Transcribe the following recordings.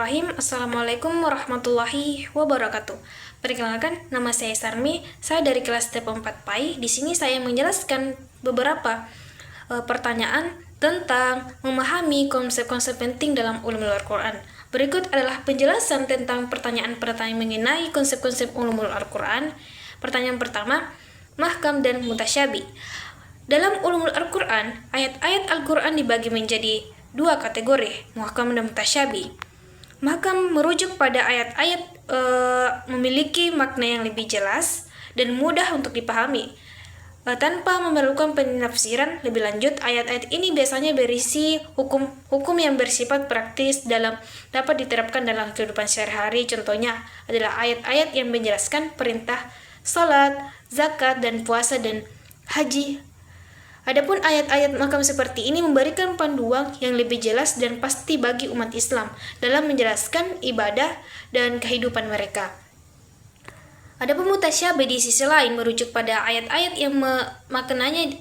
Bismillahirrahmanirrahim. Assalamualaikum warahmatullahi wabarakatuh. Perkenalkan, nama saya Sarmi. Saya dari kelas T4 PAI. Di sini saya menjelaskan beberapa pertanyaan tentang memahami konsep-konsep penting dalam ulumul Al-Quran. Berikut adalah penjelasan tentang pertanyaan-pertanyaan mengenai konsep-konsep ulumul Al-Quran. Pertanyaan pertama, mahkam dan mutasyabih. Dalam ulumul Al-Quran, ayat-ayat Al-Quran dibagi menjadi dua kategori, muhkam dan mutasyabih. Muhkam merujuk pada ayat-ayat memiliki makna yang lebih jelas dan mudah untuk dipahami. Tanpa memerlukan penafsiran lebih lanjut, ayat-ayat ini biasanya berisi hukum yang bersifat praktis dapat diterapkan dalam kehidupan sehari-hari. Contohnya adalah ayat-ayat yang menjelaskan perintah salat, zakat, dan puasa dan haji. Adapun ayat-ayat makam seperti ini memberikan panduan yang lebih jelas dan pasti bagi umat Islam dalam menjelaskan ibadah dan kehidupan mereka. Adapun mutasyabih di sisi lain merujuk pada ayat-ayat yang maknanya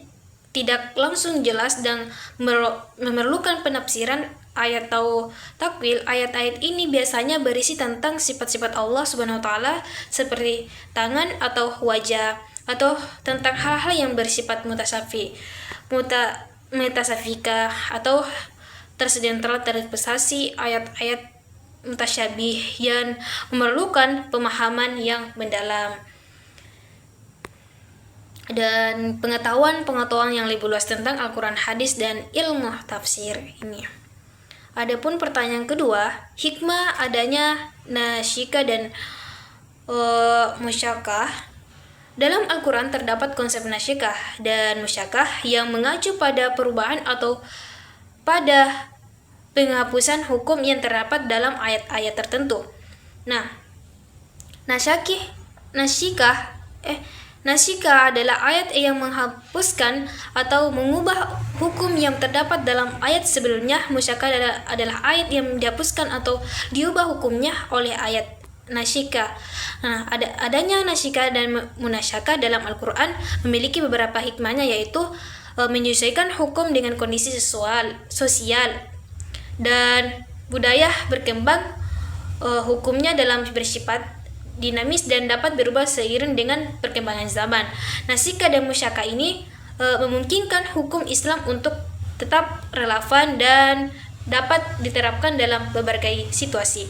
tidak langsung jelas dan memerlukan penafsiran ayat atau takwil. Ayat-ayat ini biasanya berisi tentang sifat-sifat Allah Subhanahu wa taala seperti tangan atau wajah, atau tentang hal-hal yang bersifat mutasafika atau terpesasi. Ayat-ayat mutasyabih yang memerlukan pemahaman yang mendalam dan pengetahuan yang lebih luas tentang Al-Quran, hadis, dan ilmu tafsir ini. Adapun pertanyaan kedua, hikmah adanya nasyikah dan musyakah. Dalam Al-Quran terdapat konsep nasyikah dan musyakah yang mengacu pada perubahan atau pada penghapusan hukum yang terdapat dalam ayat-ayat tertentu. Nah, nasyikah adalah ayat yang menghapuskan atau mengubah hukum yang terdapat dalam ayat sebelumnya. Musyakah adalah ayat yang dihapuskan atau diubah hukumnya oleh ayat nasyikah. Nah, adanya nasyikah dan munasyakah dalam Al-Quran memiliki beberapa hikmahnya, yaitu menyesuaikan hukum dengan kondisi sosial dan budaya berkembang. Hukumnya dalam bersifat dinamis dan dapat berubah seiring dengan perkembangan zaman. Nasyikah dan musyakah ini memungkinkan hukum Islam untuk tetap relevan dan dapat diterapkan dalam berbagai situasi.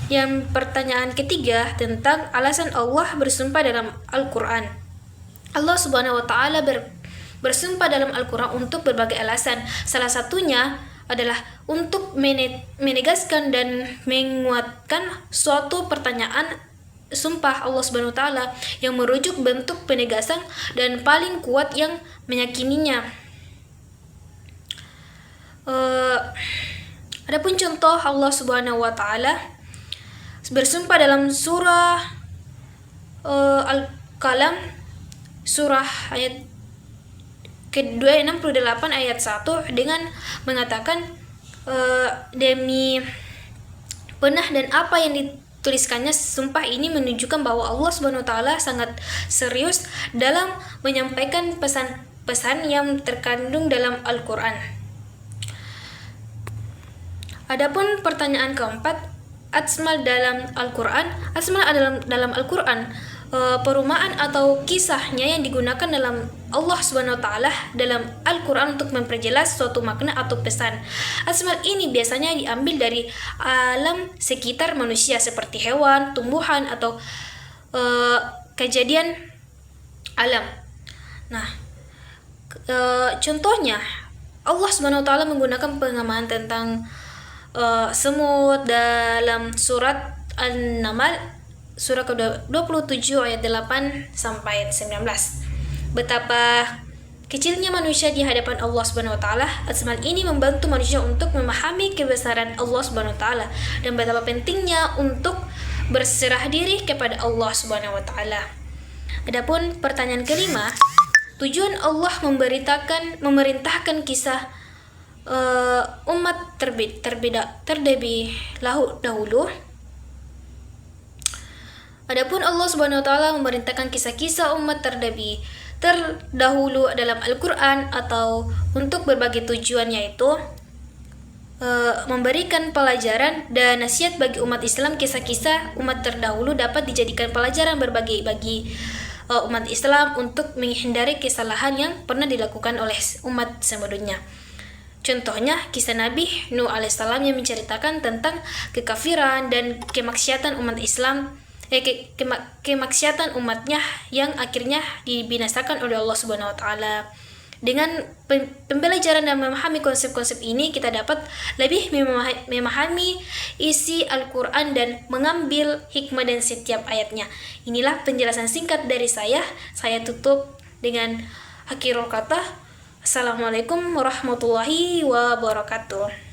Yang pertanyaan ketiga tentang alasan Allah bersumpah dalam Al-Quran. Allah Subhanahu wa taala bersumpah dalam Al-Quran untuk berbagai alasan. Salah satunya adalah untuk menegaskan dan menguatkan suatu pertanyaan sumpah Allah Subhanahu wa taala yang merujuk bentuk penegasan dan paling kuat yang meyakininya. Adapun contoh Allah Subhanahu wa taala bersumpah dalam surah Al-Qalam, surah ayat ke-268 ayat 1 dengan mengatakan demi penah dan apa yang dituliskannya. Sumpah ini menunjukkan bahwa Allah Subhanahu wa taala sangat serius dalam menyampaikan pesan-pesan yang terkandung dalam Al-Quran. Adapun pertanyaan keempat, asma dalam Al-Quran. Asma dalam Al-Quran perumpamaan atau kisahnya yang digunakan dalam Allah Subhanahu wa taala dalam Al-Quran untuk memperjelas suatu makna atau pesan. Asma ini biasanya diambil dari alam sekitar manusia seperti hewan, tumbuhan, atau kejadian alam. Nah, contohnya Allah Subhanahu wa taala menggunakan pengamaan tentang semut dalam surat An-Naml surah ke-27 ayat 8 sampai 19. Betapa kecilnya manusia di hadapan Allah Subhanahu wa taala. Asma ini membantu manusia untuk memahami kebesaran Allah Subhanahu wa taala dan betapa pentingnya untuk berserah diri kepada Allah Subhanahu wa taala. Adapun pertanyaan kelima, tujuan Allah memerintahkan kisah umat terlebih dahulu. Adapun Allah Subhanahu wa taala memerintahkan kisah-kisah umat terdahulu dalam Al-Quran atau untuk berbagai tujuan, yaitu memberikan pelajaran dan nasihat bagi umat Islam. Kisah-kisah umat terdahulu dapat dijadikan pelajaran bagi umat Islam untuk menghindari kesalahan yang pernah dilakukan oleh umat sebelumnya. Contohnya kisah Nabi Nuh alaihissalam yang menceritakan tentang kekafiran dan kemaksiatan umat Islam, kemaksiatan umatnya yang akhirnya dibinasakan oleh Allah Subhanahu wa taala. Dengan pembelajaran dan memahami konsep-konsep ini, kita dapat lebih memahami isi Al-Quran dan mengambil hikmah dan setiap ayatnya. Inilah penjelasan singkat dari saya. Saya tutup dengan akhirul kata. Assalamualaikum warahmatullahi wabarakatuh.